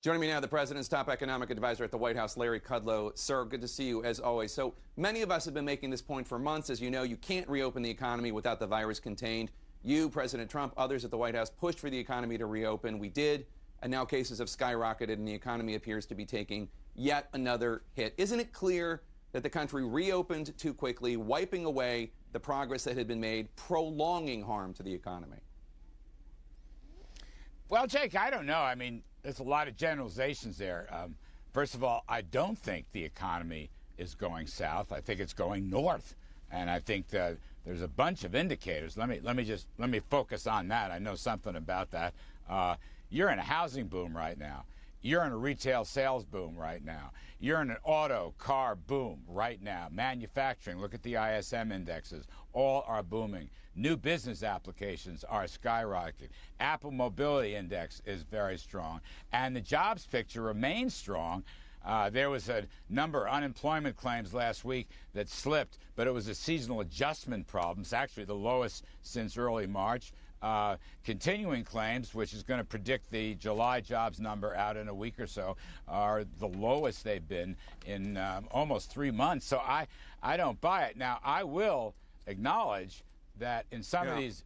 Joining me now, the president's top economic advisor at the White House, Larry Kudlow. Sir, good to see you as always. So many of us have been making this point for months. As you know, you can't reopen the economy without the virus contained. You, President Trump, others at the White House pushed for the economy to reopen. We did, and now cases have skyrocketed and the economy appears to be taking yet another hit. Isn't it clear that the country reopened too quickly, wiping away the progress that had been made, prolonging harm to the economy? Well, Jake, I don't know. I mean, there's a lot of generalizations there. First of all, I don't think the economy is going south. I think it's going north. And I think that there's a bunch of indicators. Let me focus on that. I know something about that. You're in a housing boom right now. You're in a retail sales boom right now. You're in an auto car boom right now. Manufacturing, look at the ISM indexes, all are booming. New business applications are skyrocketing. Apple Mobility Index is very strong. And the jobs picture remains strong. There was a number of unemployment claims last week that slipped, but it was a seasonal adjustment problem. It's actually the lowest since early March. Continuing claims, which is going to predict the July jobs number out in a week or so, are the lowest they've been in almost 3 months. So I don't buy it. Now, I will acknowledge that in some of these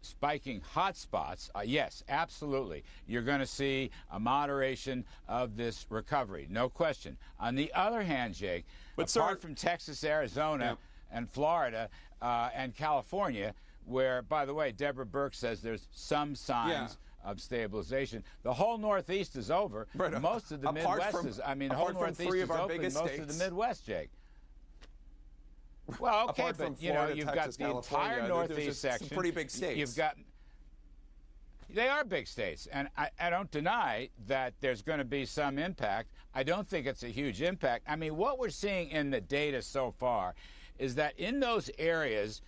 spiking hot spots, yes, absolutely, you're going to see a moderation of this recovery, no question. On the other hand, Jake, apart from Texas, Arizona, and Florida, and California, where, by the way, Deborah Burke says there's some signs of stabilization. The whole Northeast is over. Right. Most of the Midwest is, I mean, the whole Northeast is open, most of the Midwest, Jake. Well, okay, but you know, you've got the entire Northeast section. Some pretty big states. You've got, they are big states, and I don't deny that there's going to be some impact. I don't think it's a huge impact. I mean, what we're seeing in the data so far is that in those areas,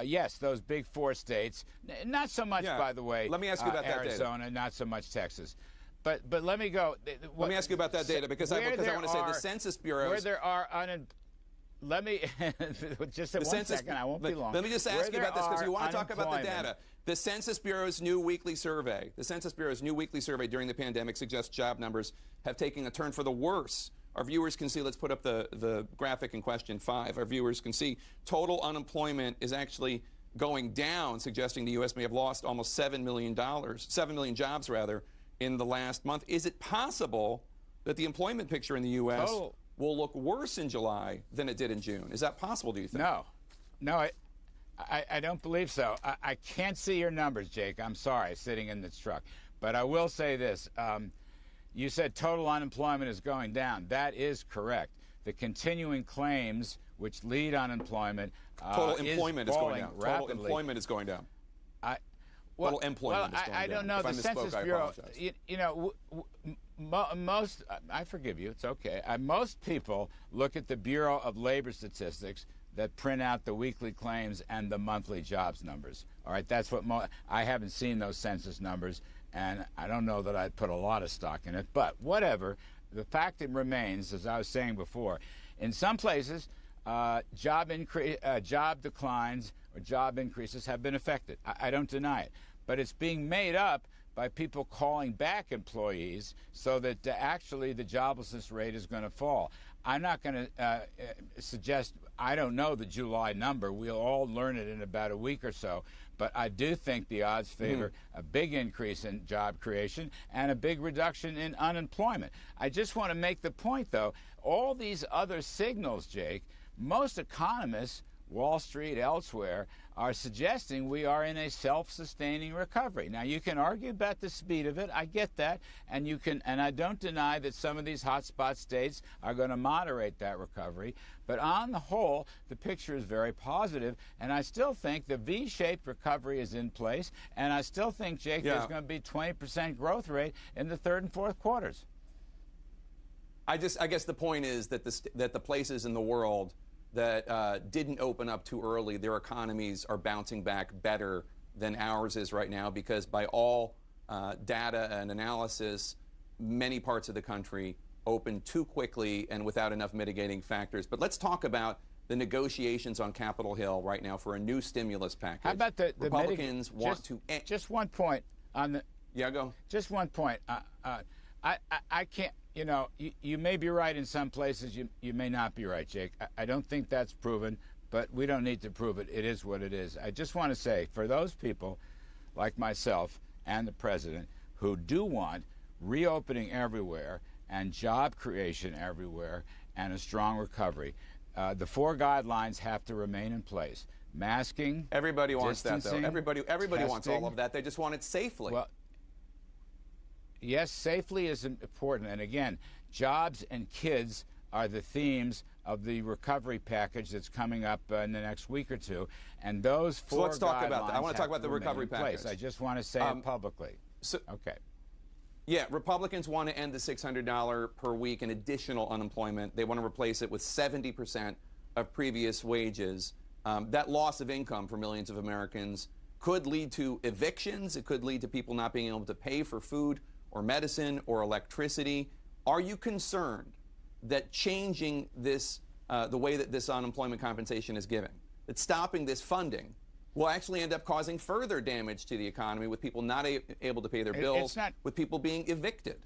yes, those big four states, not so much, by the way, let me ask you about Arizona, that data. Not so much Texas. But let me go. Let me ask you about that data, because I want to say the Census Bureau. Where there are let me just one second. I won't be long. Let me just ask you about this, because you want to talk about the data. The Census Bureau's new weekly survey, during the pandemic suggests job numbers have taken a turn for the worse. Our viewers can see, let's put up the graphic in question 5. Our viewers can see total unemployment is actually going down, suggesting the U.S. may have lost almost $7 million jobs, rather, in the last month. Is it possible that the employment picture in the U.S. will look worse in July than it did in June? Is that possible, do you think? No, I don't believe so. I can't see your numbers, Jake. I'm sorry, sitting in this truck. But I will say this. You said total unemployment is going down. That is correct. The continuing claims, which lead unemployment, total employment is going down. Rapidly. Total employment is going down. Total employment is going down. I don't know. If the Census Bureau, you know, most, I forgive you, it's okay. Most people look at the Bureau of Labor Statistics that print out the weekly claims and the monthly jobs numbers. All right, that's what I haven't seen those census numbers, and I don't know that I'd put a lot of stock in it. But whatever, the fact remains, as I was saying before, in some places, job declines or job increases have been affected. I don't deny it. But it's being made up by people calling back employees so that actually the joblessness rate is going to fall. I'm not going to suggest, I don't know the July number. We'll all learn it in about a week or so. But I do think the odds favor a big increase in job creation and a big reduction in unemployment. I just want to make the point, though, all these other signals, Jake, most economists, Wall Street, elsewhere, are suggesting we are in a self-sustaining recovery. Now, you can argue about the speed of it. I get that. And I don't deny that some of these hotspot states are going to moderate that recovery. But on the whole, the picture is very positive. And I still think the V-shaped recovery is in place. And I still think, Jake, there's going to be 20% growth rate in the third and fourth quarters. I guess the point is that the places in the world that didn't open up too early, their economies are bouncing back better than ours is right now, because by all data and analysis, many parts of the country opened too quickly and without enough mitigating factors. But let's talk about the negotiations on Capitol Hill right now for a new stimulus package. How about the Republicans want to... Just one point on the... Yeah, go. Just one point. I can't, you may be right in some places, you may not be right, Jake. I don't think that's proven, but we don't need to prove it. It is what it is. I just want to say, for those people like myself and the president who do want reopening everywhere and job creation everywhere and a strong recovery, the 4 guidelines have to remain in place. Masking, everybody wants that, though. Everybody wants all of that. They just want it safely. Well, yes, safely is important. And again, jobs and kids are the themes of the recovery package that's coming up in the next week or two. And those 4 so let's talk about that. I want to talk about the recovery package. I just want to say it publicly. Okay. Yeah, Republicans want to end the $600 per week in additional unemployment. They want to replace it with 70% of previous wages. That loss of income for millions of Americans could lead to evictions. It could lead to people not being able to pay for food or medicine or electricity. Are you concerned that changing this, the way that this unemployment compensation is given, that stopping this funding will actually end up causing further damage to the economy, with people not able to pay their bills, with people being evicted?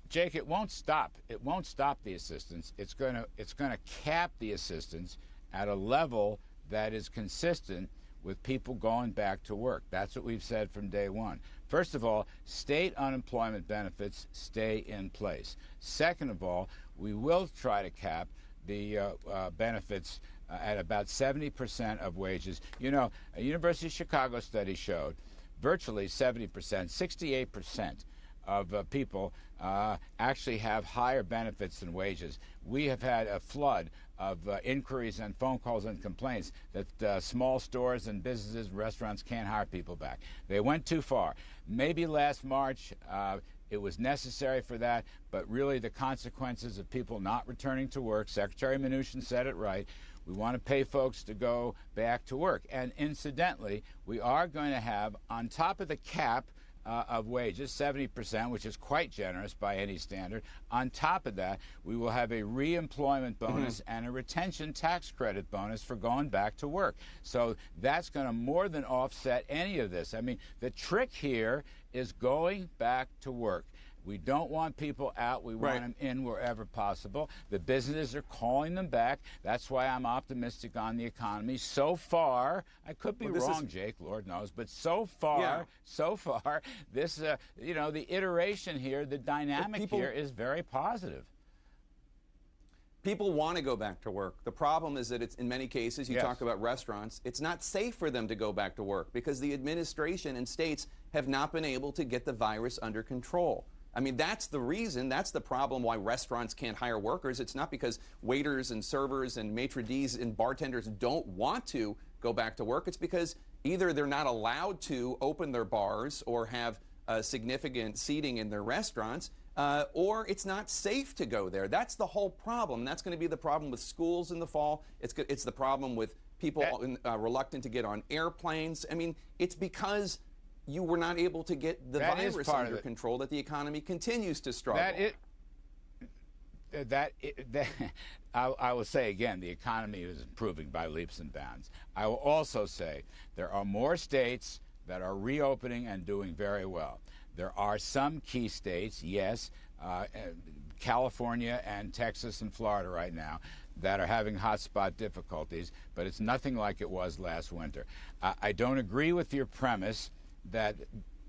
Jake, it won't stop. It won't stop the assistance. It's going to cap the assistance at a level that is consistent with people going back to work. That's what we've said from day one. First of all, state unemployment benefits stay in place. Second of all, we will try to cap the benefits at about 70% of wages. A University of Chicago study showed virtually 70%, 68% of people actually have higher benefits than wages. We have had a flood of inquiries and phone calls and complaints that small stores and businesses and restaurants can't hire people back. They went too far. Maybe last March it was necessary for that, but really the consequences of people not returning to work, Secretary Mnuchin said it right, we want to pay folks to go back to work. And incidentally, we are going to have, on top of the cap of wages, 70%, which is quite generous by any standard. On top of that, we will have a reemployment bonus and a retention tax credit bonus for going back to work. So that's going to more than offset any of this. I mean, the trick here is going back to work. We don't want people out. We want them in wherever possible. The businesses are calling them back. That's why I'm optimistic on the economy. So far, I could be wrong, Jake, Lord knows, but so far, this, the iteration here, the dynamic here is very positive. People want to go back to work. The problem is that it's, in many cases, you talk about restaurants, it's not safe for them to go back to work because the administration and states have not been able to get the virus under control. I mean, that's the reason, that's the problem why restaurants can't hire workers. It's not because waiters and servers and maitre d's and bartenders don't want to go back to work. It's because either they're not allowed to open their bars or have significant seating in their restaurants, or it's not safe to go there. That's the whole problem. That's going to be the problem with schools in the fall. It's the problem with people reluctant to get on airplanes. I mean, it's because you were not able to get the virus under control that the economy continues to struggle. I will say again, the economy is improving by leaps and bounds. I will also say there are more states that are reopening and doing very well. There are some key states, yes, California and Texas and Florida right now, that are having hotspot difficulties, but it's nothing like it was last winter. I don't agree with your premise that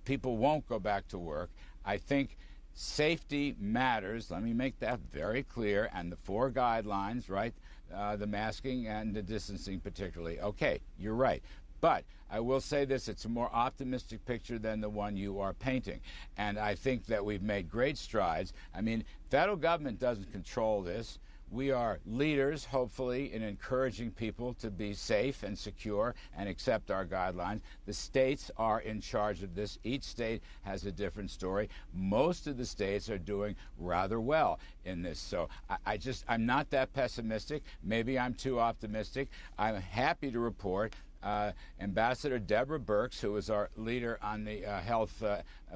people won't go back to work. I think safety matters. Let me make that very clear. And the 4 guidelines, right, the masking and the distancing particularly. Okay, you're right. But I will say this, it's a more optimistic picture than the one you are painting. And I think that we've made great strides. I mean, federal government doesn't control this. We are leaders, hopefully, in encouraging people to be safe and secure and accept our guidelines. The states are in charge of this. Each state has a different story. Most of the states are doing rather well in this. So I'm not that pessimistic. Maybe I'm too optimistic. I'm happy to report Ambassador Deborah Birx, who is our leader on the health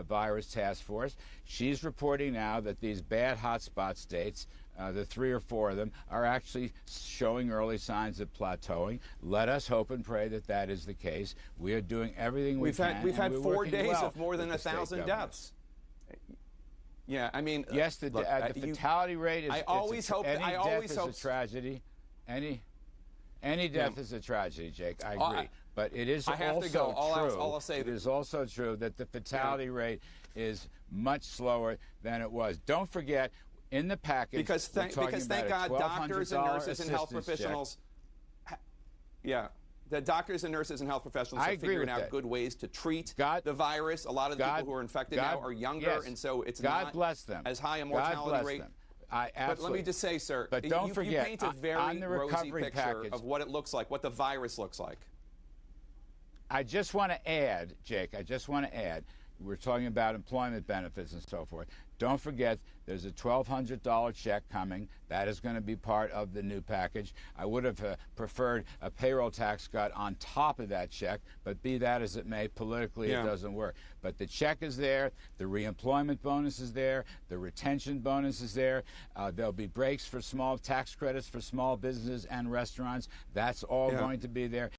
virus task force, she's reporting now that these bad hotspot states, the 3 or 4 of them, are actually showing early signs of plateauing. Let us hope and pray that that is the case. We are doing everything we can. We've had 4 days of more than 1,000 deaths. Yeah, I mean, yes, the fatality rate is. I always hope. Any I death always is hope. a tragedy. Any death is a tragedy, Jake. I agree. But it is I have also to go. true. I'll say it is also true that the fatality rate is much slower than it was. Don't forget, in the package, because thank God, doctors and nurses and health professionals. The doctors and nurses and health professionals are figuring out good ways to treat the virus. A lot of the people who are infected now are younger, and so it's not as high a mortality rate. But let me just say, sir, but don't forget, you paint a very rosy picture of what it looks like, what the virus looks like. I just want to add, Jake, we're talking about employment benefits and so forth. Don't forget, there's a $1,200 check coming. That is going to be part of the new package. I would have preferred a payroll tax cut on top of that check, but be that as it may, politically it doesn't work. But the check is there, the reemployment bonus is there, the retention bonus is there. There'll be breaks for small tax credits for small businesses and restaurants. That's all going to be there.